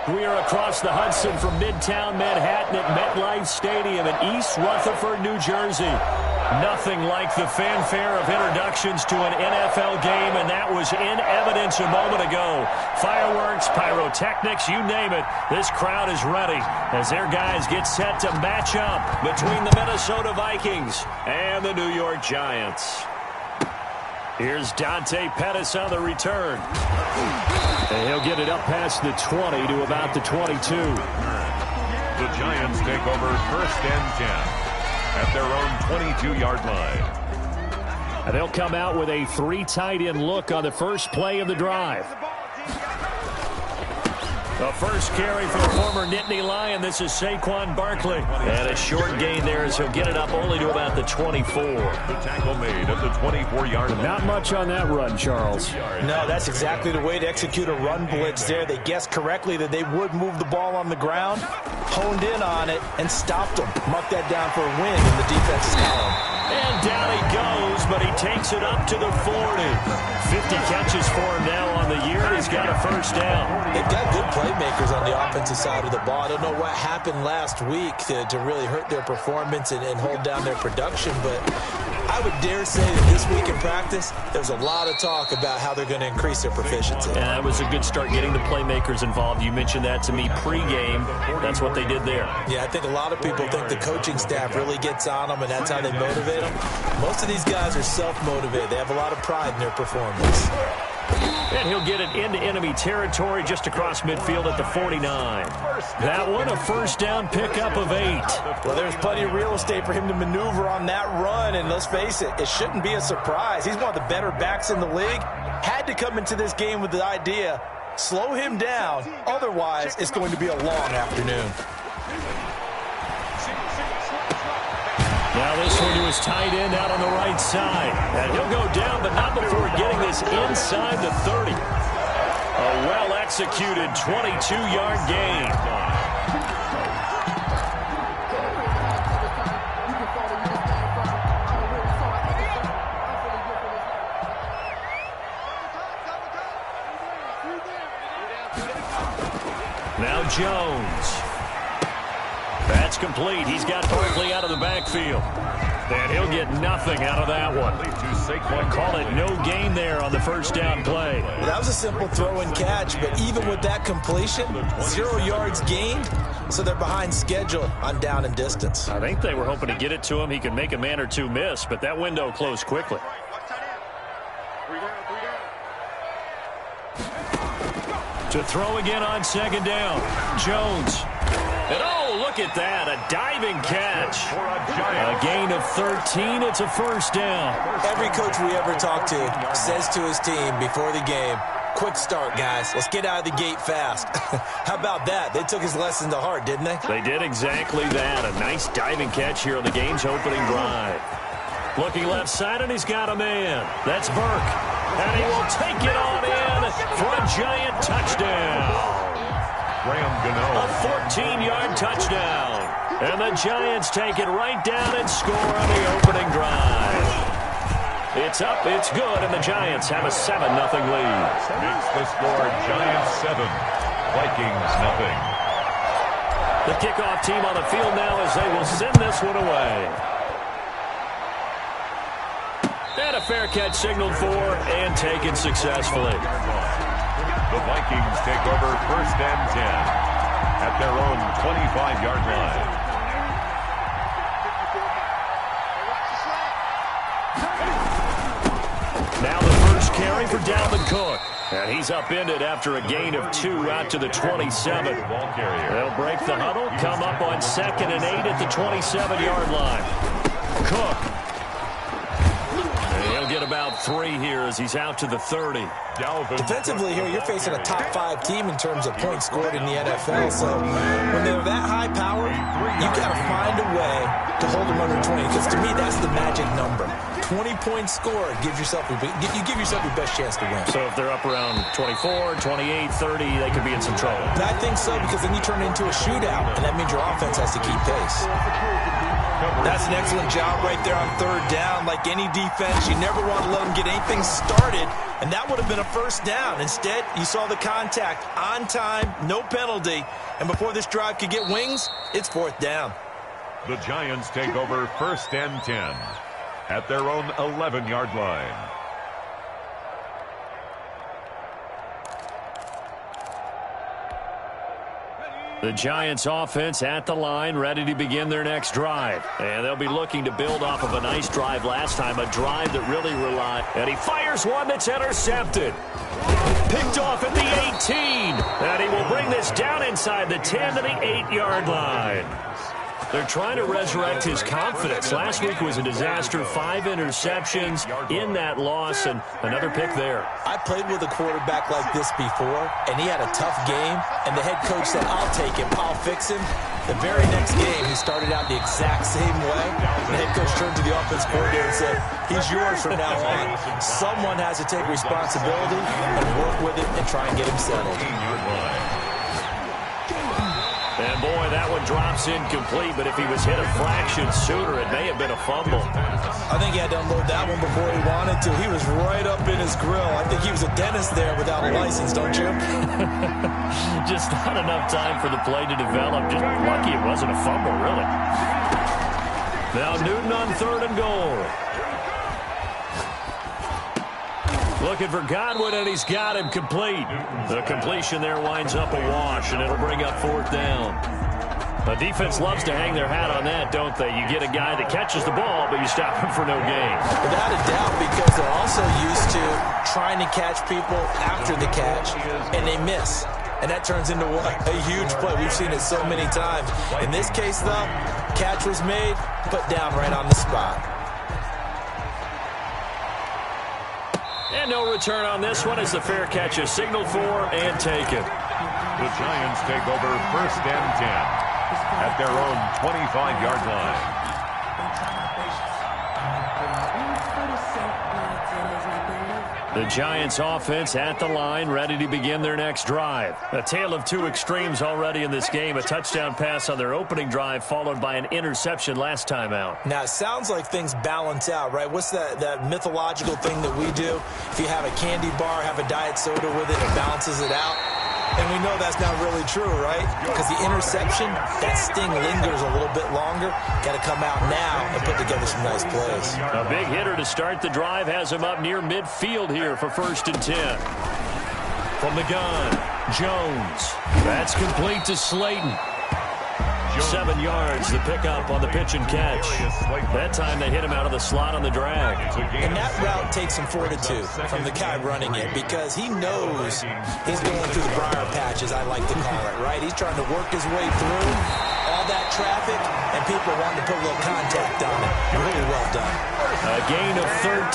We are across the Hudson from Midtown Manhattan at MetLife Stadium in East Rutherford, New Jersey. Nothing like the fanfare of introductions to an NFL game, and that was in evidence a moment ago. Fireworks, pyrotechnics, you name it. This crowd is ready as their guys get set to match up between the Minnesota Vikings and the New York Giants. Here's Dante Pettis on the return. And he'll get it up past the 20 to about the 22. The Giants take over 1st and 10 at their own 22-yard line. And they'll come out with a 3 tight end look on the first play of the drive. The first carry for the former Nittany Lion. This is Saquon Barkley. And a short gain there as he'll get it up only to about the 24. The tackle made at the 24-yard line. Not much on that run, Charles. No, that's exactly the way to execute a run blitz there. They guessed correctly that they would move the ball on the ground, honed in on it, and stopped them. Mark that down for a win in the defense's column. And down he goes, but he takes it up to the 40. 50 catches for him now on the year. He's got a first down. They've got good playmakers on the offensive side of the ball. I don't know what happened last week to really hurt their performance and hold down their production, but I would dare say that this week in practice, there's a lot of talk about how they're going to increase their proficiency. Yeah, that was a good start getting the playmakers involved. You mentioned that to me pregame. That's what they did there. Yeah, I think a lot of people think the coaching staff really gets on them, and that's how they motivate them. Most of these guys are self-motivated. They have a lot of pride in their performance. And he'll get it into enemy territory just across midfield at the 49. That one, a first down pickup of 8. Well, there's plenty of real estate for him to maneuver on that run, and let's face it, it shouldn't be a surprise. He's one of the better backs in the league. Had to come into this game with the idea, slow him down, otherwise it's going to be a long afternoon. Now this one to his tight end out on the right side. And he'll go down, but not before getting this inside the 30. A well-executed 22-yard gain. Now Jones. That's complete. He's got Barkley out of the backfield. And he'll get nothing out of that one. Call it no gain there on the first down play. That was a simple throw and catch, but even with that completion, 0 yards gained, so they're behind schedule on down and distance. I think they were hoping to get it to him. He could make a man or two miss, but that window closed quickly. To throw again on second down. Jones. And oh, look at that, a diving catch. A gain of 13, it's a first down. Every coach we ever talk to says to his team before the game, quick start, guys. Let's get out of the gate fast. How about that? They took his lesson to heart, didn't they? They did exactly that. A nice diving catch here on the game's opening drive. Looking left side, and he's got a man. That's Burke. And he will take it on in for a Giant touchdown. A 14-yard touchdown. And the Giants take it right down and score on the opening drive. It's up, it's good, and the Giants have a 7-0 lead. Makes the score Giants 7, Vikings nothing. The kickoff team on the field now as they will send this one away. And a fair catch signaled for and taken successfully. The Vikings take over 1st and 10 at their own 25-yard line. Now the first carry for Dalvin Cook. And he's upended after a gain of 2 out to the 27. They'll break the huddle, come up on 2nd and 8 at the 27-yard line. Cook. He'll get about 3 here as he's out to the 30. Defensively here, you're facing a top 5 team in terms of points scored in the NFL. So when they're that high powered, you got to find a way to hold them under 20. Because to me, that's the magic number. 20 points scored gives yourself you give yourself your best chance to win. So if they're up around 24, 28, 30, they could be in some trouble. And I think so, because then you turn it into a shootout, and that means your offense has to keep pace. That's an excellent job right there on 3rd down. Like any defense, you never want to let them get anything started And that would have been a first down. Instead, you saw the contact on time, no penalty. And before this drive could get wings, it's fourth down. The Giants take over 1st and 10 at their own 11-yard line. The Giants offense at the line, ready to begin their next drive. And they'll be looking to build off of a nice drive last time, a drive that really relied. And he fires one that's intercepted. Picked off at the 18. And he will bring this down inside the 10 to the 8-yard line. They're trying to resurrect his confidence. Last week was a disaster. 5 interceptions in that loss, and another pick there. I played with a quarterback like this before, and he had a tough game, and the head coach said, I'll take him, I'll fix him. The very next game, he started out the exact same way. The head coach turned to the offense coordinator and said, he's yours from now on. Someone has to take responsibility and work with it and try and get him settled. And boy, that one drops incomplete, but if he was hit a fraction sooner, it may have been a fumble. I think he had to unload that one before he wanted to. He was right up in his grill. I think he was a dentist there without a license, don't you? Just not enough time for the play to develop. Just lucky it wasn't a fumble, really. Now Newton on 3rd and goal. Looking for Godwin, and he's got him complete. The completion there winds up a wash, and it'll bring up 4th down. The defense loves to hang their hat on that, don't they? You get a guy that catches the ball, but you stop him for no gain. Without a doubt, because they're also used to trying to catch people after the catch, and they miss. And that turns into what? A huge play. We've seen it so many times. In this case, though, catch was made, put down right on the spot. And no return on this one as the fair catch is signaled for and taken. The Giants take over 1st and 10 at their own 25-yard line. The Giants offense at the line, ready to begin their next drive. A tale of two extremes already in this game. A touchdown pass on their opening drive, followed by an interception last time out. Now, it sounds like things balance out, right? What's that mythological thing that we do? If you have a candy bar, have a diet soda with it, it balances it out. And we know that's not really true, right? Because the interception, that sting lingers a little bit longer. Got to come out now and put together some nice plays. A big hitter to start the drive has him up near midfield here for 1st and 10. From the gun, Jones. That's complete to Slayton. 7 yards, the pickup on the pitch and catch. That time they hit him out of the slot on the drag. And that route takes some fortitude from the guy running it because he knows he's going through the briar patch, as I like to call it, right? He's trying to work his way through all that traffic, and people wanting to put a little contact on it. Really well done. A gain of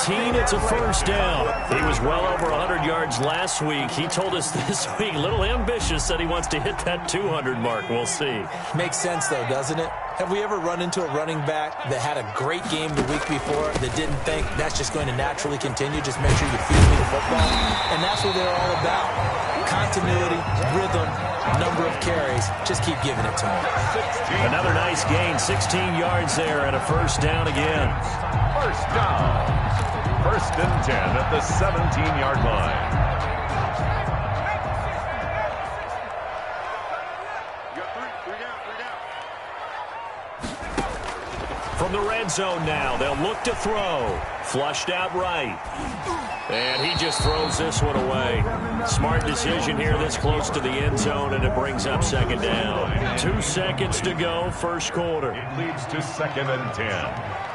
13, it's a first down. He was well over 100 yards last week. He told us this week, a little ambitious, said he wants to hit that 200 mark. We'll see. Makes sense, though, doesn't it? Have we ever run into a running back that had a great game the week before that didn't think that's just going to naturally continue? Just make sure you feed me the football. And that's what they're all about. Continuity, rhythm, number of carries. Just keep giving it to him. Another nice gain, 16 yards there, and a first down again. First down. 1st and 10 at the 17-yard line. From the red zone now, they'll look to throw. Flushed out right. And he just throws this one away. Smart decision here this close to the end zone, and it brings up 2nd down. 2 seconds to go, first quarter. It leads to 2nd and 10.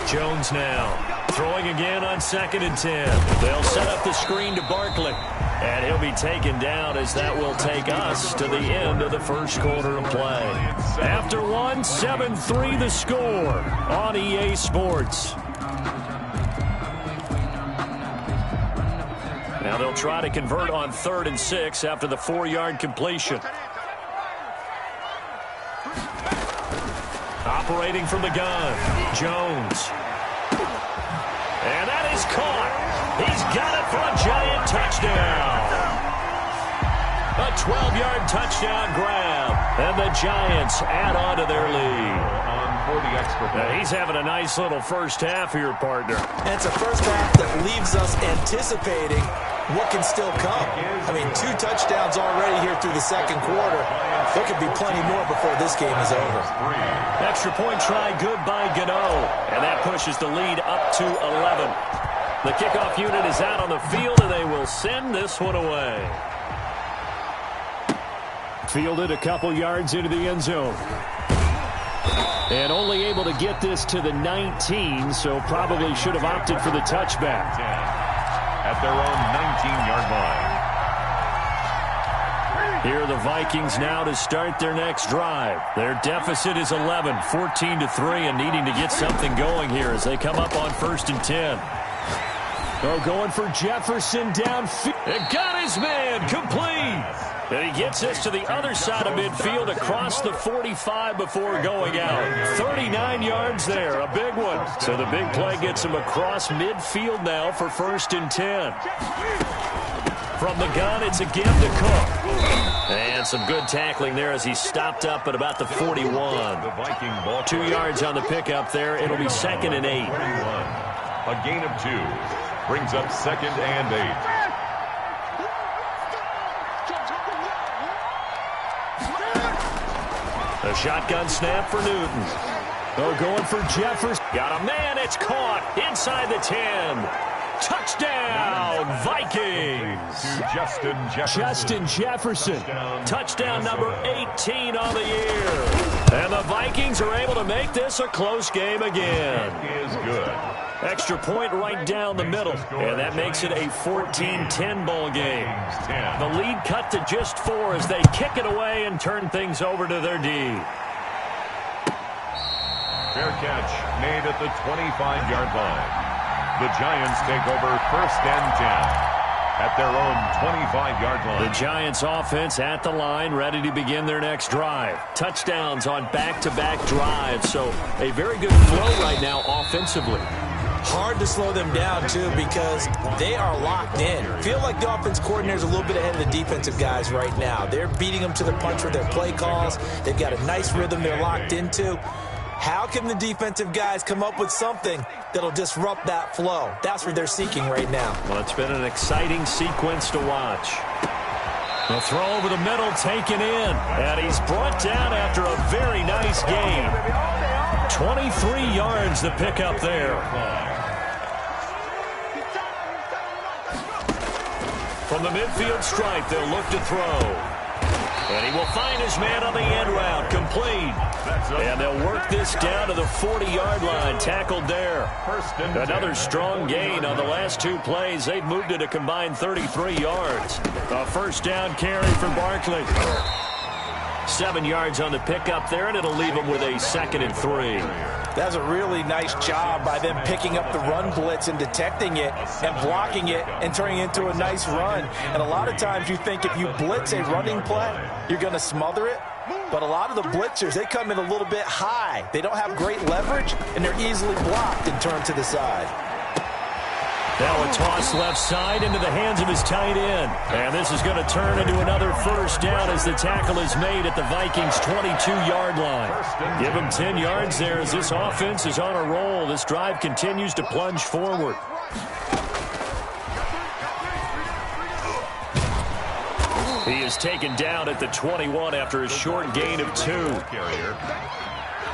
Jones now throwing again on 2nd and 10. They'll set up the screen to Barkley. And he'll be taken down as that will take us to the end of the first quarter of play. After one, 7-3 the score on EA Sports. Now they'll try to convert on 3rd and 6 after the 4-yard completion. Operating from the gun, Jones. And that is caught. He's got it for a Giant touchdown. A 12-yard touchdown grab. And the Giants add on to their lead. He's having a nice little first half here, partner. And it's a first half that anticipating what can still come. I mean, 2 touchdowns already here through the second quarter. There could be plenty more before this game is over. Extra point try good by Gano, and that pushes the lead up to 11. The kickoff unit is out on the field, and they will send this one away. Fielded a couple yards into the end zone. And only able to get this to the 19, so probably should have opted for the touchback. At their own 19-yard line. Here are the Vikings now to start their next drive. Their deficit is 11, 14-3, and needing to get something going here as they come up on 1st and 10. Oh, going for Jefferson downfield. It got his man complete. And he gets this to the other side of midfield across the 45 before going out. 39 yards there, a big one. So the big play gets him across midfield now for 1st and 10. From the gun, it's a give to Cook. And some good tackling there as he stopped up at about the 41. 2 yards on the pickup there. It'll be 2nd and 8. A gain of 2 brings up 2nd and 8. A shotgun snap for Newton. Oh, going for Jefferson. Got a man. It's caught inside the 10. Touchdown, Vikings. Justin Jefferson. Touchdown number 18 on the year. And the Vikings are able to make this a close game again. Is good. Extra point right down the middle. And that makes it a 14-10 ball game. The lead cut to just 4 as they kick it away and turn things over to their D. Fair catch made at the 25-yard line. The Giants take over 1st and 10 at their own 25-yard line. The Giants offense at the line, ready to begin their next drive. Touchdowns on back-to-back drives, so a very good flow right now offensively. Hard to slow them down, too, because they are locked in. Feel like the offense coordinator is a little bit ahead of the defensive guys right now. They're beating them to the punch with their play calls. They've got a nice rhythm they're locked into. How can the defensive guys come up with something that'll disrupt that flow? That's what they're seeking right now. Well, it's been an exciting sequence to watch. The throw over the middle taken in, and he's brought down after a very nice game. 23 yards the pickup there. From the midfield stripe, they'll look to throw. And he will find his man on the end route, complete. And they'll work this down to the 40-yard line, tackled there. Another strong gain on the last 2 plays. They've moved it a combined 33 yards. A 1st down carry for Barkley. 7 yards on the pickup there, and it'll leave them with a 2nd and 3. That's a really nice job by them picking up the run blitz and detecting it and blocking it and turning it into a nice run. And a lot of times you think if you blitz a running play, you're going to smother it. But a lot of the blitzers, they come in a little bit high. They don't have great leverage, and they're easily blocked and turned to the side. Now a toss left side into the hands of his tight end. And this is going to turn into another 1st down as the tackle is made at the Vikings' 22-yard line. Give him 10 yards there as this offense is on a roll. This drive continues to plunge forward. He is taken down at the 21 after a short gain of 2.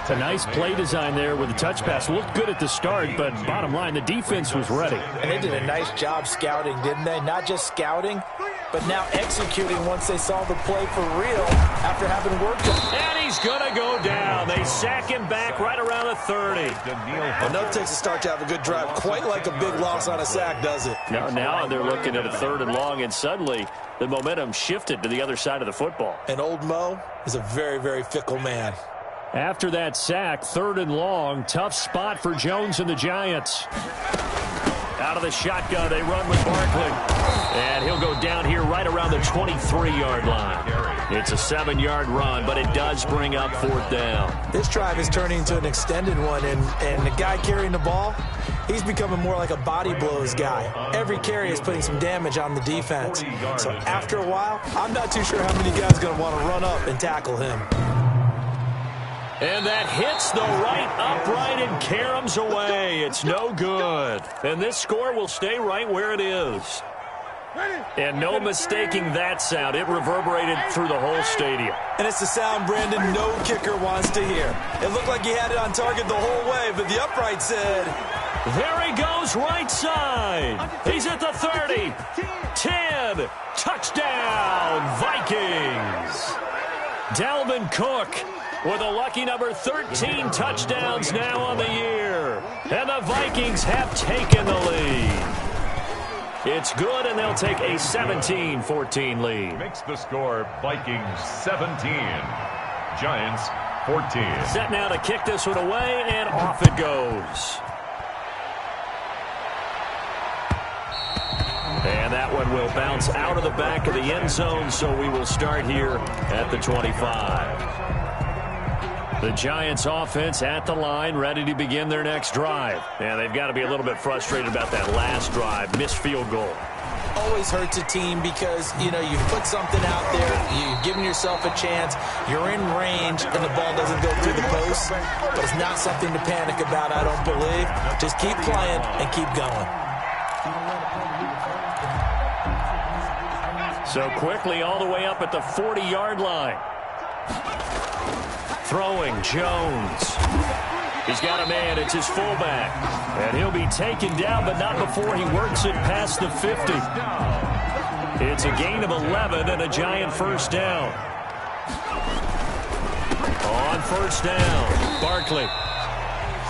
It's a nice play design there with the touch pass. Looked good at the start, but bottom line, the defense was ready. And they did a nice job scouting, didn't they? Not just scouting, but now executing once they saw the play for real after having worked it. And he's going to go down. They sack him back right around the 30. Enough takes a start to have a good drive. Quite like a big loss on a sack, does it? Now they're looking at a 3rd and long, and suddenly the momentum shifted to the other side of the football. And old Mo is a very, very fickle man. After that sack, 3rd and long, tough spot for Jones and the Giants. Out of the shotgun, they run with Barkley. And he'll go down here right around the 23-yard line. It's a 7-yard run, but it does bring up 4th down. This drive is turning into an extended one, and the guy carrying the ball, he's becoming more like a body blows guy. Every carry is putting some damage on the defense. So after a while, I'm not too sure how many guys are going to want to run up and tackle him. And that hits the right upright and caroms away. It's no good. And this score will stay right where it is. And no mistaking that sound. It reverberated through the whole stadium. And it's the sound, Brandon, no kicker wants to hear. It looked like he had it on target the whole way, but the upright said... There he goes, right side. He's at the 30. 10. Touchdown, Vikings. Dalvin Cook with a lucky number 13 touchdowns now on the year. And the Vikings have taken the lead. It's good, and they'll take a 17-14 lead. Makes the score Vikings 17, Giants 14. Set now to kick this one away, and off it goes. And that one will bounce out of the back of the end zone, so we will start here at the 25. The Giants offense at the line, ready to begin their next drive. And they've got to be a little bit frustrated about that last drive, missed field goal. Always hurts a team because, you know, you put something out there, you've given yourself a chance, you're in range, and the ball doesn't go through the post. But it's not something to panic about, I don't believe. Just keep playing and keep going. So quickly all the way up at the 40-yard line. Throwing, Jones. He's got a man, it's his fullback. And he'll be taken down, but not before he works it past the 50. It's a gain of 11 and a Giant first down. On first down, Barkley.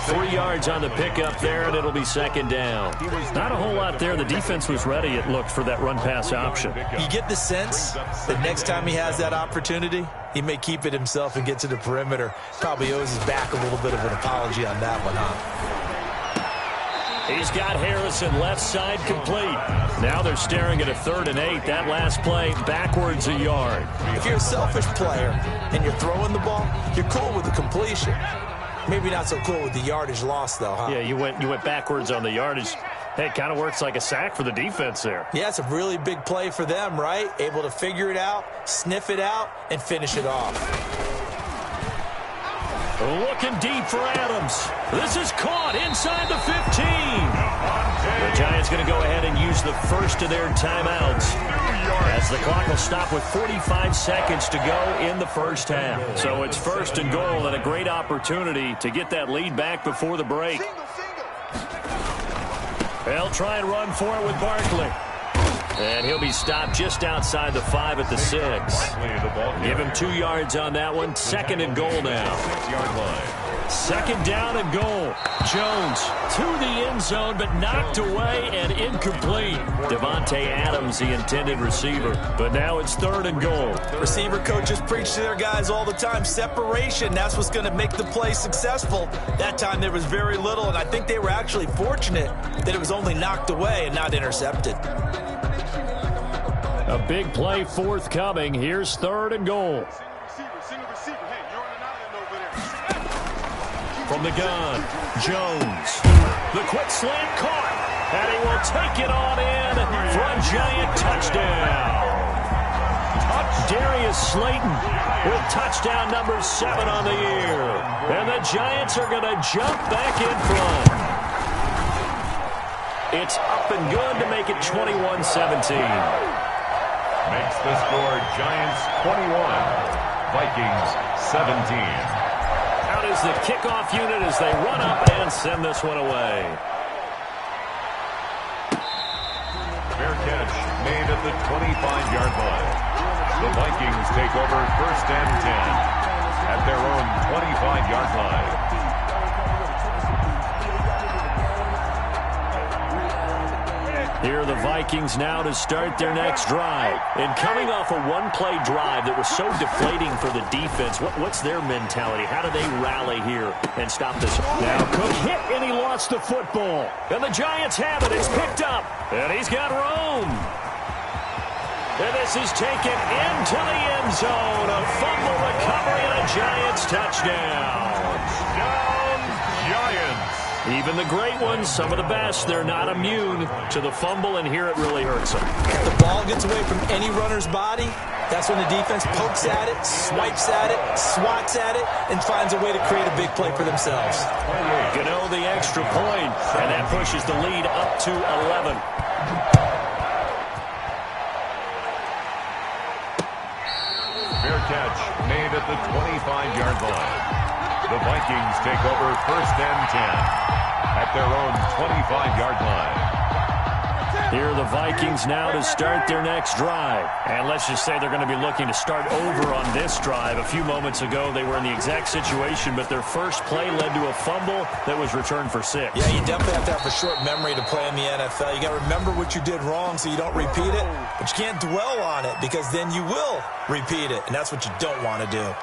3 yards on the pickup there, and it'll be second down. Not a whole lot there. The defense was ready, it looked, for that run-pass option. You get the sense that next time he has that opportunity, he may keep it himself and get to the perimeter. Probably owes his back a little bit of an apology on that one, huh? He's got Harrison left side complete. Now they're staring at a 3rd and 8. That last play, backwards a yard. If you're a selfish player and you're throwing the ball, you're cool with the completion. Maybe not so cool with the yardage loss, though, huh? Yeah, you went backwards on the yardage. Hey, it kind of works like a sack for the defense there. Yeah, it's a really big play for them, right? Able to figure it out, sniff it out, and finish it off. Looking deep for Adams. This is caught inside the 15. The Giants going to go ahead and use the first of their timeouts, as the clock will stop with 45 seconds to go in the first half. So it's 1st and goal, and a great opportunity to get that lead back before the break. They'll try and run for it with Barkley. And he'll be stopped just outside the 5 at the 6. Give him 2 yards on that one. 2nd and goal now. 6-yard line. 2nd down and goal. Jones to the end zone, but knocked away and incomplete. Devontae Adams, the intended receiver. But now it's 3rd and goal. Receiver coaches preach to their guys all the time. Separation, that's what's going to make the play successful. That time there was very little, and I think they were actually fortunate that it was only knocked away and not intercepted. A big play forthcoming. Here's 3rd and goal. From the gun, Jones. The quick slant caught, and he will take it on in for a Giant touchdown. Darius Slayton with touchdown number 7 on the year. And the Giants are going to jump back in front. It's up and good to make it 21-17. Makes the score Giants 21, Vikings 17. Out is the kickoff unit as they run up and send this one away. Fair catch made at the 25-yard line. The Vikings take over 1st and 10 at their own 25-yard line. Here are the Vikings now to start their next drive. And coming off a one-play drive that was so deflating for the defense, what's their mentality? How do they rally here and stop this? Now Cook hit and he lost the football. And the Giants have it. It's picked up. And he's got room. And this is taken into the end zone. A fumble recovery and a Giants touchdown. Down, Giants. Even the great ones, some of the best, they're not immune to the fumble, and here it really hurts them. If the ball gets away from any runner's body, that's when the defense pokes at it, swipes at it, swats at it, and finds a way to create a big play for themselves. Gano the extra point, and that pushes the lead up to 11. Fair catch made at the 25-yard line. The Vikings take over first and 10 at their own 25-yard line. Here are the Vikings now to start their next drive. And let's just say they're going to be looking to start over on this drive. A few moments ago, they were in the exact situation, but their first play led to a fumble that was returned for 6. Yeah, you definitely have to have a short memory to play in the NFL. You got to remember what you did wrong so you don't repeat it, but you can't dwell on it because then you will repeat it, and that's what you don't want to do.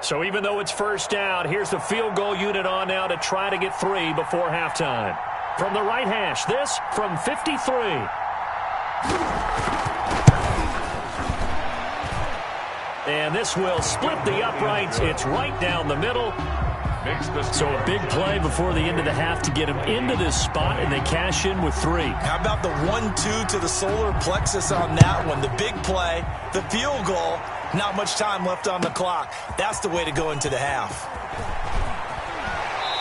So even though it's first down, here's the field goal unit on now to try to get 3 before halftime. From the right hash, this from 53. And this will split the uprights. It's right down the middle. So a big play before the end of the half to get them into this spot, and they cash in with 3. How about the 1-2 to the solar plexus on that one? The big play, the field goal, not much time left on the clock. That's the way to go into the half.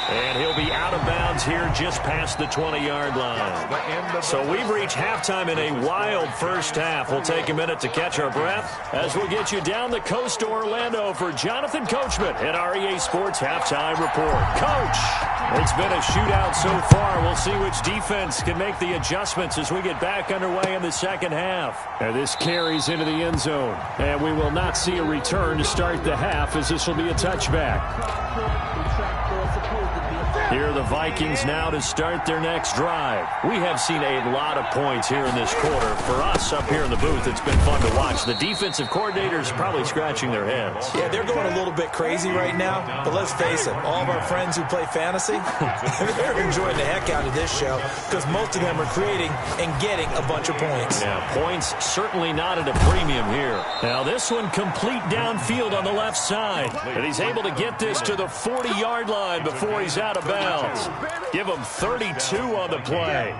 And he'll be out of bounds here just past the 20-yard line. So we've reached halftime in a wild first half. We'll take a minute to catch our breath as we'll get you down the coast to Orlando for Jonathan Coachman at our EA Sports Halftime Report. Coach, it's been a shootout so far. We'll see which defense can make the adjustments as we get back underway in the second half. And this carries into the end zone. And we will not see a return to start the half as this will be a touchback. Here are the Vikings now to start their next drive. We have seen a lot of points here in this quarter. For us up here in the booth, it's been fun to watch. The defensive coordinators probably scratching their heads. Yeah, they're going a little bit crazy right now, but let's face it, all of our friends who play fantasy, they're enjoying the heck out of this show because most of them are creating and getting a bunch of points. Yeah, points certainly not at a premium here. Now this one complete downfield on the left side, and he's able to get this to the 40-yard line before he's out of bounds. Give him 32 on the play.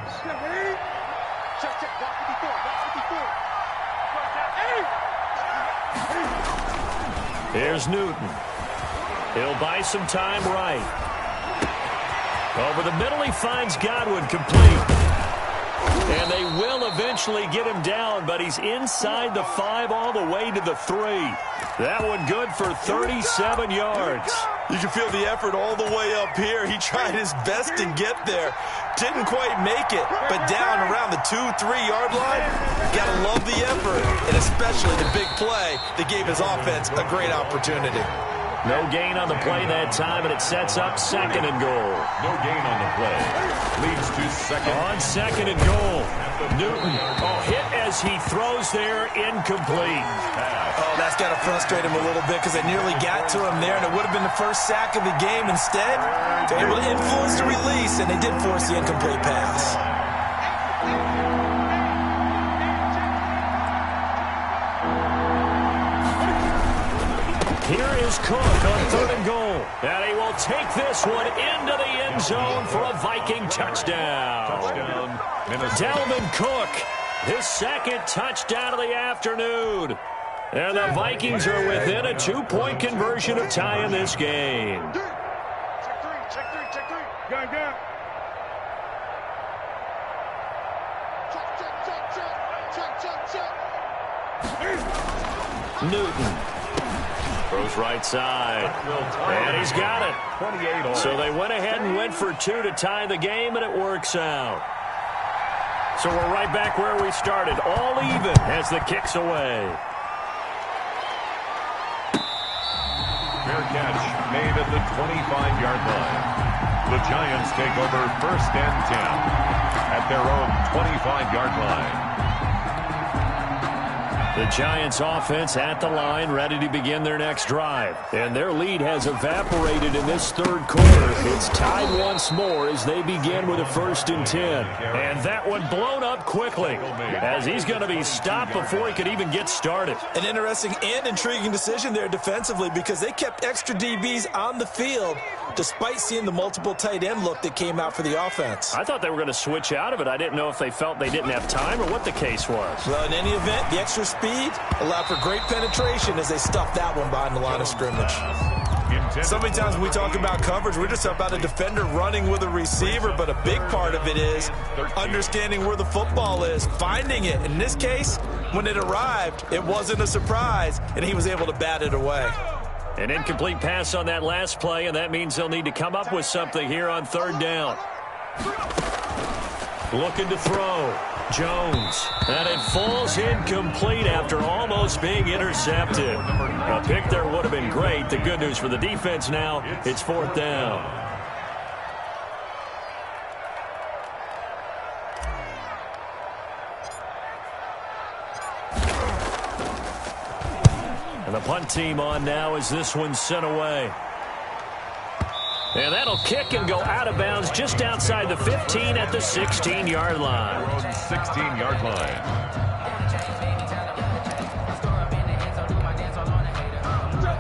Here's Newton. He'll buy some time right. Over the middle, he finds Godwin complete. And they will eventually get him down, but he's inside the 5 all the way to the 3. That one good for 37 yards. You can feel the effort all the way up here. He tried his best to get there. Didn't quite make it, but down around the 2-3-yard line, gotta love the effort, and especially the big play that gave his offense a great opportunity. No gain on the play that time, and it sets up 2nd and goal. No gain on the play. Leads to 2nd. On 2nd and goal. Newton, hit as he throws there, incomplete. Oh, that's got to frustrate him a little bit because they nearly got to him there, and it would have been the first sack of the game. Instead, they're able to influence the release, and they did force the incomplete pass. Here is Cook on 3rd and goal. And he will take this one into the end zone for a Viking touchdown. Dalvin Cook, his 2nd touchdown of the afternoon. And the Vikings are within a 2-point conversion of tying this game. Check 3. Go. Check. Newton. Throws right side. And he's got it. So they went ahead and went for 2 to tie the game, and it works out. So we're right back where we started. All even as the kick's away. Fair catch made at the 25-yard line. The Giants take over first and 10 at their own 25-yard line. The Giants offense at the line, ready to begin their next drive. And their lead has evaporated in this third quarter. It's tied once more as they begin with a 1st and 10. And that one blown up quickly as he's going to be stopped before he could even get started. An interesting and intriguing decision there defensively because they kept extra DBs on the field despite seeing the multiple tight end look that came out for the offense. I thought they were going to switch out of it. I didn't know if they felt they didn't have time or what the case was. Well, in any event, the extra speed allowed for great penetration as they stuffed that one behind the line of scrimmage. So many times when we talk about coverage, we're just about a defender running with a receiver, but a big part of it is understanding where the football is, finding it. In this case, when it arrived, it wasn't a surprise, and he was able to bat it away. An incomplete pass on that last play, and that means they'll need to come up with something here on 3rd down. Looking to throw. Jones. And it falls incomplete after almost being intercepted. A pick there would have been great. The good news for the defense now, it's 4th down. And the punt team on now as this one's sent away. And that'll kick and go out of bounds just outside the 15 at the 16-yard line. 16-yard line.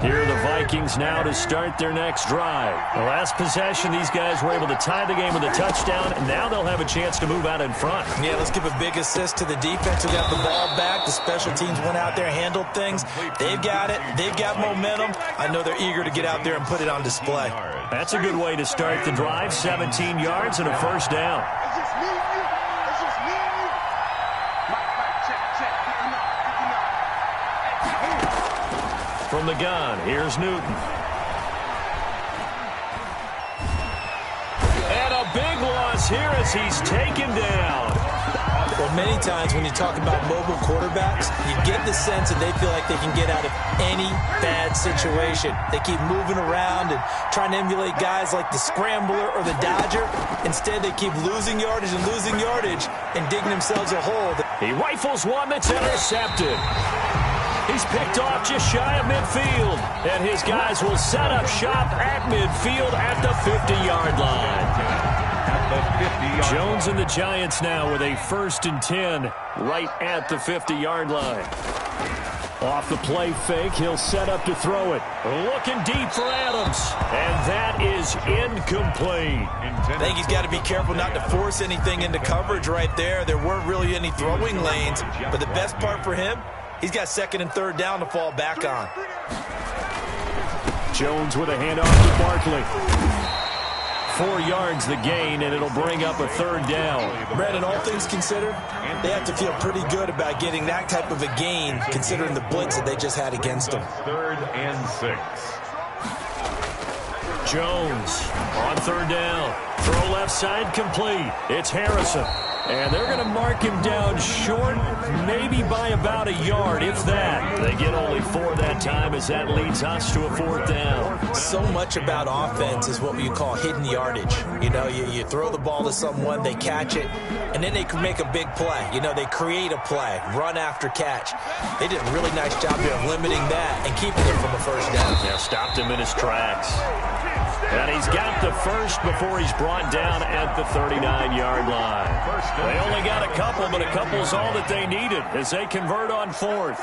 Here are the Vikings now to start their next drive. The last possession, these guys were able to tie the game with a touchdown, and now they'll have a chance to move out in front. Yeah, let's give a big assist to the defense who got the ball back. The special teams went out there, handled things. They've got it. They've got momentum. I know they're eager to get out there and put it on display. That's a good way to start the drive. 17 yards and a 1st down. From the gun, here's Newton. And a big loss here as he's taken down. Well, many times when you talk about mobile quarterbacks, you get the sense that they feel like they can get out of any bad situation. They keep moving around and trying to emulate guys like the scrambler or the dodger. Instead, they keep losing yardage and digging themselves a hole. He rifles one that's intercepted. He's picked off just shy of midfield. And his guys will set up shop at midfield at the 50-yard line. Jones and the Giants now with a 1st and 10 right at the 50-yard line. Off the play fake, he'll set up to throw it. Looking deep for Adams. And that is incomplete. I think he's got to be careful not to force anything into coverage right there. There weren't really any throwing lanes. But the best part for him, he's got 2nd and 3rd down to fall back on. Jones with a handoff to Barkley. 4 yards the gain, and it'll bring up a 3rd down. Brandon, all things considered, they have to feel pretty good about getting that type of a gain, considering the blitz that they just had against them. 3rd and 6. Jones on 3rd down. Throw left side complete. It's Harrison. And they're going to mark him down short, maybe by about a yard, if that. They get only 4 that time as that leads us to a 4th down. So much about offense is what we call hidden yardage. You know, you throw the ball to someone, they catch it, and then they can make a big play. You know, they create a play, run after catch. They did a really nice job here of limiting that and keeping it from a 1st down. Yeah, stopped him in his tracks. And he's got the first before he's brought down at the 39-yard line. They only got a couple, but a couple's all that they needed as they convert on 4th.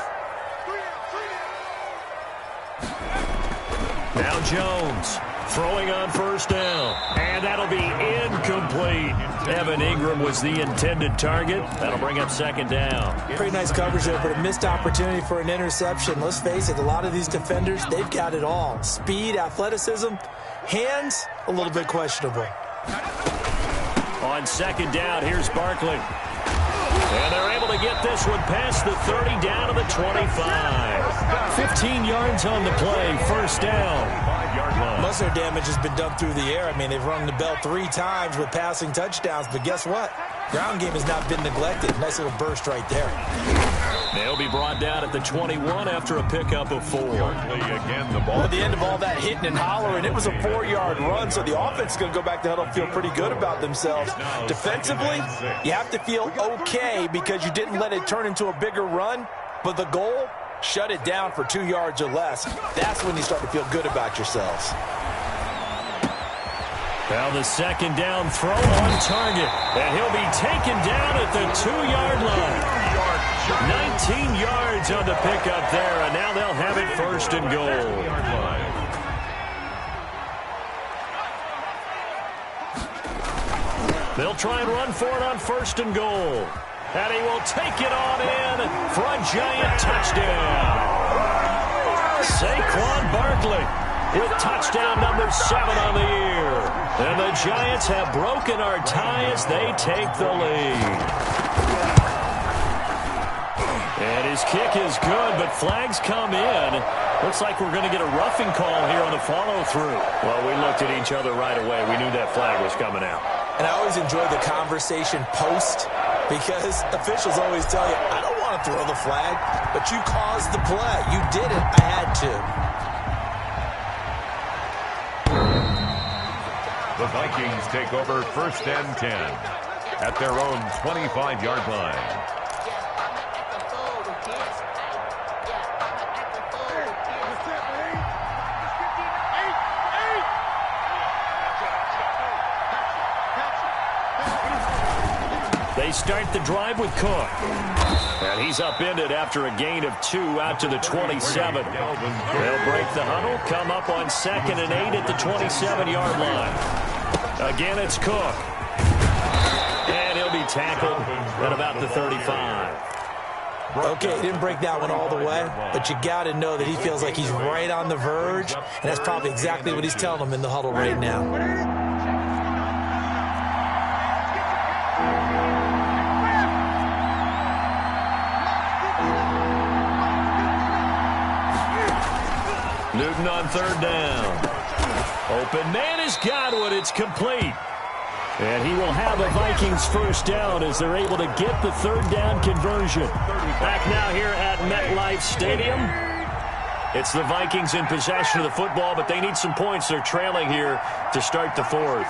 Now Jones throwing on 1st down. And that'll be incomplete. Evan Ingram was the intended target. That'll bring up 2nd down. Pretty nice coverage there, but a missed opportunity for an interception. Let's face it, a lot of these defenders, they've got it all. Speed, athleticism, hands, a little bit questionable. On 2nd down, here's Barkley. And they're able to get this one past the 30 down to the 25. 15 yards on the play, 1st down. Most of their damage has been done through the air. I mean, they've rung the bell 3 times with passing touchdowns, but guess what? Ground game has not been neglected. Nice little burst right there. They'll be brought down at the 21 after a pickup of 4. Again, the ball. Well, at the end of all that hitting and hollering, it was a 4-yard run, so the offense is going to go back to huddle and feel pretty good about themselves. Defensively, you have to feel okay because you didn't let it turn into a bigger run. But the goal, shut it down for 2 yards or less. That's when you start to feel good about yourselves. Well, the second down throw on target. And he'll be taken down at the 2-yard line. 19 yards on the pickup there, and now they'll have it first and goal. They'll try and run for it on first and goal. And he will take it on in for a giant touchdown. Saquon Barkley with touchdown number 7 on the year. And the Giants have broken our tie as they take the lead. And his kick is good, but flags come in. Looks like we're going to get a roughing call here on the follow-through. Well, we looked at each other right away. We knew that flag was coming out. And I always enjoy the conversation post because officials always tell you, I don't want to throw the flag, but you caused the play. You did it. I had to. The Vikings take over first and 10 at their own 25-yard line. They start the drive with Cook. And he's upended after a gain of 2 out to the 27. They'll break the huddle, come up on 2nd and 8 at the 27-yard line. Again, it's Cook. And he'll be tackled at about the 35. Okay, he didn't break that one all the way, but you got to know that he feels like he's right on the verge, and that's probably exactly what he's telling them in the huddle right now. Newton on 3rd down. Open man is Godwin. It's complete. And he will have a Vikings first down as they're able to get the 3rd down conversion. Back now here at MetLife Stadium. It's the Vikings in possession of the football, but they need some points. They're trailing here to start the 4th.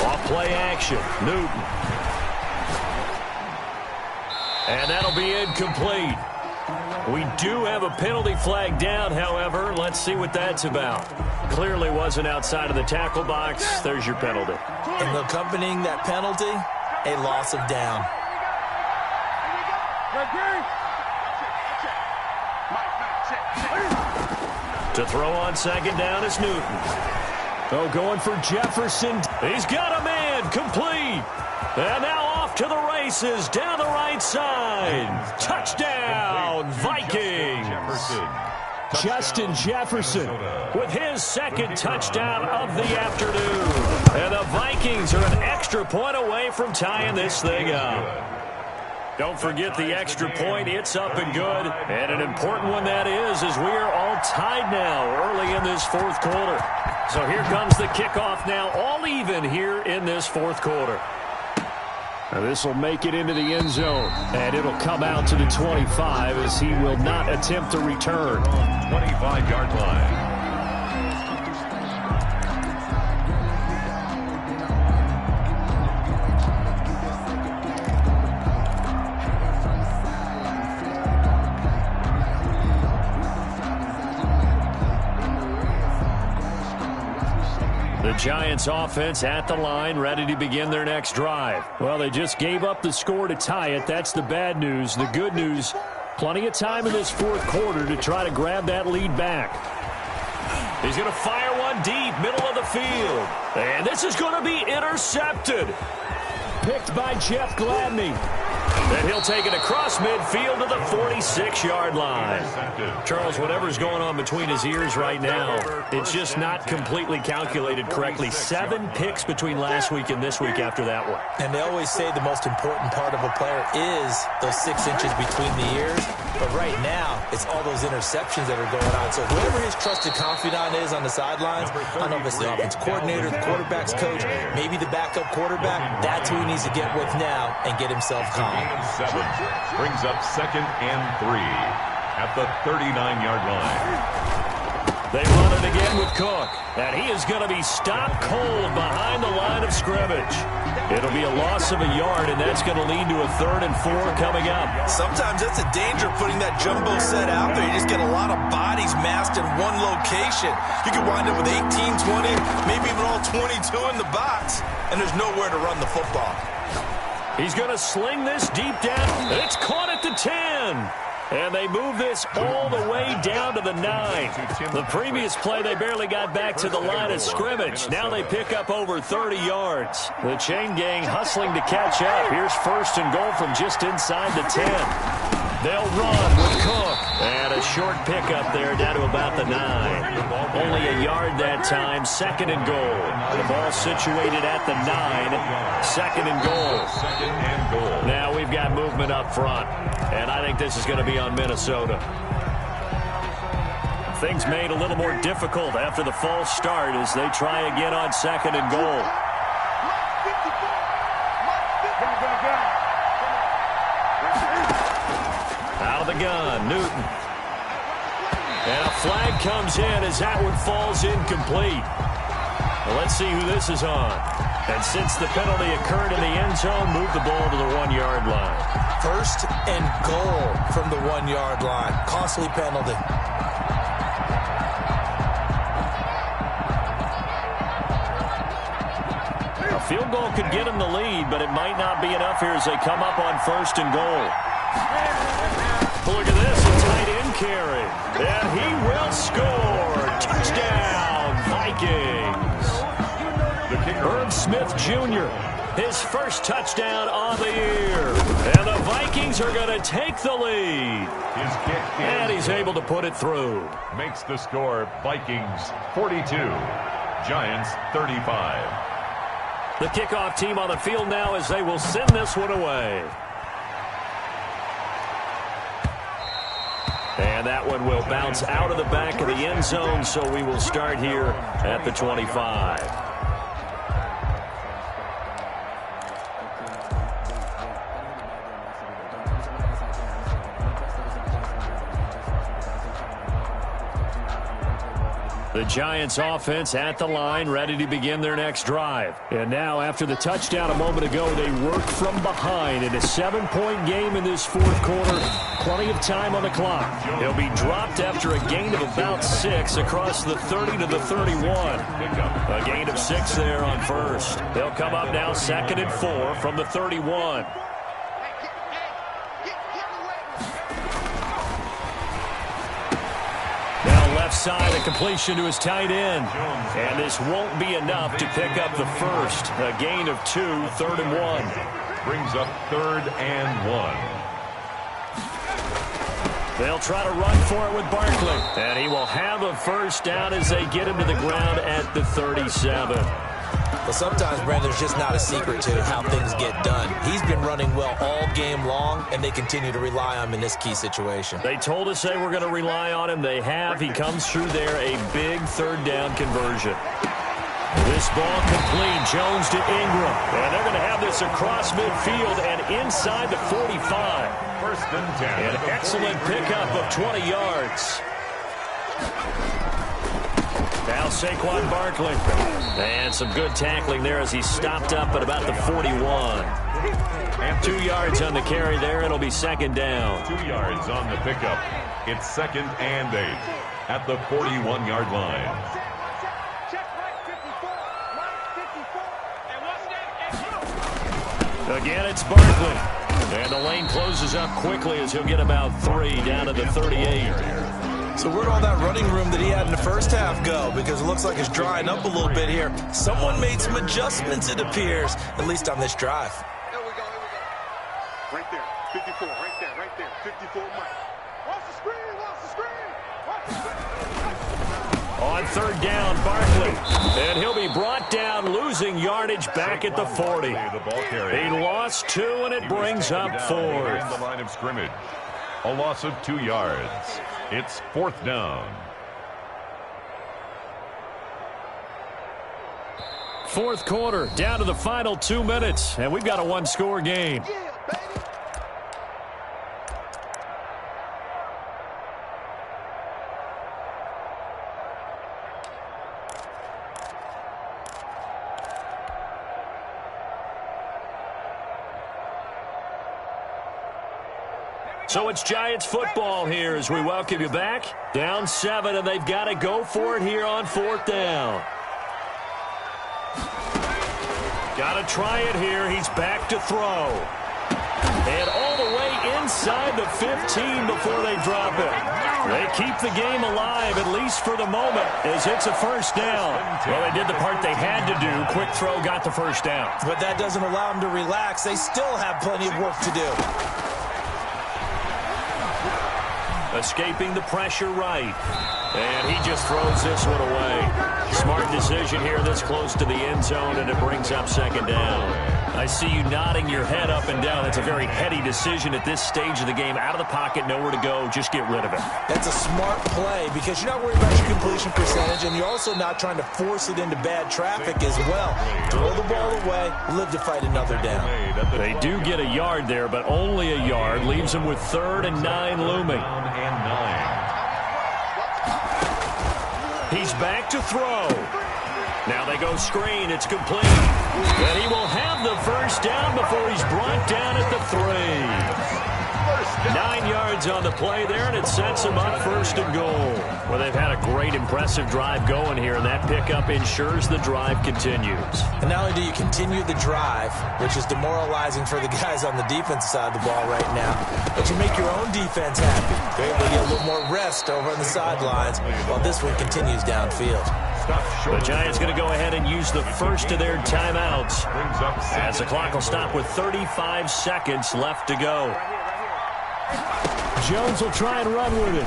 Off play action. Newton. And that'll be incomplete. We do have a penalty flag down, however. Let's see what that's about. Clearly wasn't outside of the tackle box. There's your penalty. And accompanying that penalty, a loss of down. To throw on 2nd down is Newton. Oh, going for Jefferson. He's got a man. Complete. And now off to the races down the right side. Touchdown, Vikings. Justin Jefferson with his 2nd touchdown of the afternoon. And the Vikings are an extra point away from tying this thing up. Don't forget the extra point. It's up and good. And an important one that is, as we are all tied now early in this 4th quarter. So here comes the kickoff now, all even here in this 4th quarter. Now this will make it into the end zone, and it'll come out to the 25 as he will not attempt to return. 25-yard line. The Giants offense at the line, ready to begin their next drive. Well, they just gave up the score to tie it. That's the bad news. The good news, plenty of time in this 4th quarter to try to grab that lead back. He's going to fire one deep, middle of the field. And this is going to be intercepted. Picked by Jeff Gladney. And he'll take it across midfield to the 46-yard line. Charles, whatever's going on between his ears right now, it's just not completely calculated correctly. 7 picks between last week and this week after that one. And they always say the most important part of a player is those 6 inches between the ears. But right now, it's all those interceptions that are going on. So whoever his trusted confidant is on the sidelines, I don't know if it's the offensive coordinator, the quarterback's coach, maybe the backup quarterback, that's who he needs to get with now and get himself calm. 7 brings up 2nd and 3 at the 39-yard line. They run it again with Cook. And he is going to be stopped cold behind the line of scrimmage. It'll be a loss of a yard, and that's going to lead to a 3rd and 4 coming up. Sometimes that's a danger of putting that jumbo set out there. You just get a lot of bodies massed in one location. You could wind up with 18, 20, maybe even all 22 in the box, and there's nowhere to run the football. He's going to sling this deep down, and it's caught at the 10. And they move this all the way down to the 9. The previous play, they barely got back to the line of scrimmage. Now they pick up over 30 yards. The chain gang hustling to catch up. Here's 1st and goal from just inside the 10. They'll run with Cook. And a short pickup there down to about the 9. Only a yard that time. 2nd and goal. The ball situated at the 9. 2nd and goal. Now we've got movement up front. And I think this is going to be on Minnesota. Things made a little more difficult after the false start as they try again on 2nd and goal. Out of the gun, Newton. And a flag comes in as that one falls incomplete. Well, let's see who this is on. And since the penalty occurred in the end zone, move the ball to the 1-yard line. 1st and goal from the 1-yard line. Costly penalty. A field goal could get them the lead, but it might not be enough here as they come up on 1st and goal. Look at this, a tight end carry. And he will score. Touchdown, Vikings. Herb Smith Jr., his first touchdown on the year. And the Vikings are going to take the lead. And he's able to put it through. Makes the score Vikings 42, Giants 35. The kickoff team on the field now as they will send this one away. And that one will bounce out of the back of the end zone, so we will start here at the 25. The Giants offense at the line, ready to begin their next drive. And now, after the touchdown a moment ago, they work from behind in a 7-point game in this 4th quarter. Plenty of time on the clock. He'll be dropped after a gain of about 6 across the 30 to the 31. A gain of 6 there on 1st. They'll come up now 2nd and 4 from the 31. Left side, a completion to his tight end. And this won't be enough to pick up the 1st. A gain of 2, 3rd and 1. Brings up 3rd and 1. They'll try to run for it with Barkley. And he will have a 1st down as they get him to the ground at the 37. Well, sometimes, Brandon, there's just not a secret to how things get done. He's been running well all game long, and they continue to rely on him in this key situation. They told us they were going to rely on him. They have. He comes through there, a big 3rd down conversion. This ball complete. Jones to Ingram. And they're going to have this across midfield and inside the 45. 1st and 10. An excellent pickup of 20 yards. Now Saquon Barkley. And some good tackling there as he stopped up at about the 41. 2 yards on the carry there. It'll be 2nd down. 2 yards on the pickup. It's 2nd and 8 at the 41-yard line. Again, it's Barkley. And the lane closes up quickly as he'll get about 3 down to the 38. So where'd all that running room that he had in the first half go? Because it looks like it's drying up a little bit here. Someone made some adjustments, it appears, at least on this drive. There we go. Right there, 54, right there, 54, Mike. Watch the screen, watch the screen. On 3rd down, Barkley. And he'll be brought down, losing yardage back at the 40. He lost 2, and it brings up 4th. The line of scrimmage. A loss of 2 yards. It's 4th down. 4th quarter, down to the final 2 minutes, and we've got a 1-score game. So it's Giants football here as we welcome you back. Down 7, and they've got to go for it here on 4th down. Got to try it here. He's back to throw. And all the way inside the 15 before they drop it. They keep the game alive, at least for the moment, as it's a first down. Well, they did the part they had to do. Quick throw got the first down. But that doesn't allow them to relax. They still have plenty of work to do. Escaping the pressure right. And he just throws this one away. Smart decision here this close to the end zone, and it brings up 2nd down. I see you nodding your head up and down. That's a very heady decision at this stage of the game. Out of the pocket, nowhere to go. Just get rid of it. That's a smart play because you're not worried about your completion percentage, and you're also not trying to force it into bad traffic as well. Throw the ball away, live to fight another down. They do get a yard there, but only a yard. Leaves them with 3rd and 9 looming. He's back to throw. Now they go screen. It's complete. And he will have the first down before he's brought down at the 3. 9 yards on the play there, and it sets him up 1st and goal. Well, they've had a great, impressive drive going here, and that pickup ensures the drive continues. And not only do you continue the drive, which is demoralizing for the guys on the defense side of the ball right now, but you make your own defense happy. They're able to get a little more rest over on the sidelines while this one continues downfield. The Giants going to go ahead and use the first of their timeouts as the clock will stop with 35 seconds left to go. Jones will try and run with it.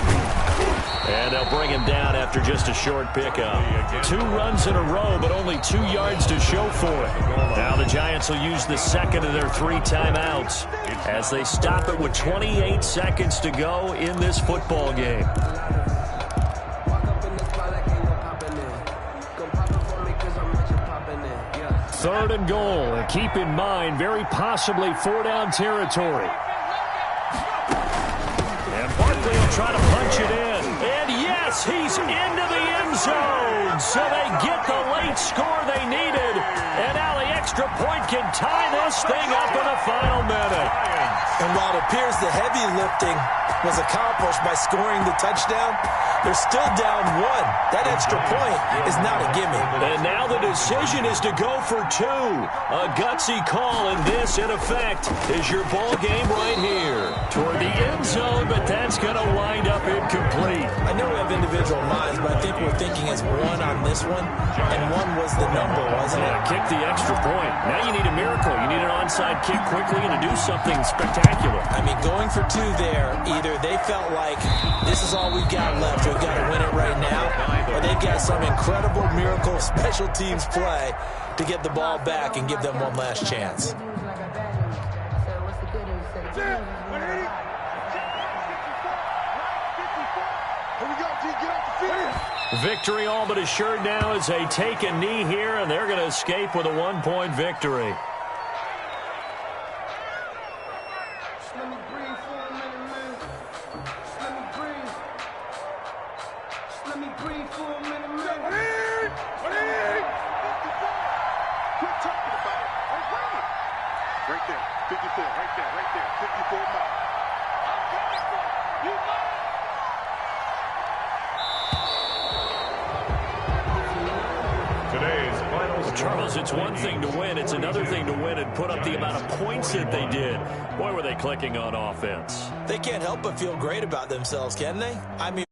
And they'll bring him down after just a short pickup. 2 runs in a row, but only 2 yards to show for it. Now the Giants will use the 2nd of their 3 timeouts as they stop it with 28 seconds to go in this football game. 3rd and goal, and keep in mind, very possibly 4-down territory. And Barkley will try to punch it in. And yes, he's into the end zone. So they get the late score they needed. And now the extra point can tie this thing up in the final minute. And while it appears the heavy lifting was accomplished by scoring the touchdown, they're still down 1. That extra point is not a gimme. And now the decision is to go for 2. A gutsy call, and this, in effect, is your ball game right here. Toward the end zone, but that's going to wind up incomplete. I know we have individual minds, but I think we're thinking as 1 on this one, and 1 was the number, wasn't it? Yeah, kick the extra point. Now you need a miracle. You need an onside kick quickly and to do something spectacular. I mean, going for 2 there, either they felt like this is all we've got left, we've got to win it right now, or they've got some incredible miracle special teams play to get the ball back and give them one last chance. Victory all but assured now as they take a knee here, and they're going to escape with a 1-point victory. Right there, 54, right there, 54 miles. Today's final score. Charles, it's one thing to win. It's another thing to win and put up the amount of points that they did. Boy, were they clicking on offense. They can't help but feel great about themselves, can they? I mean,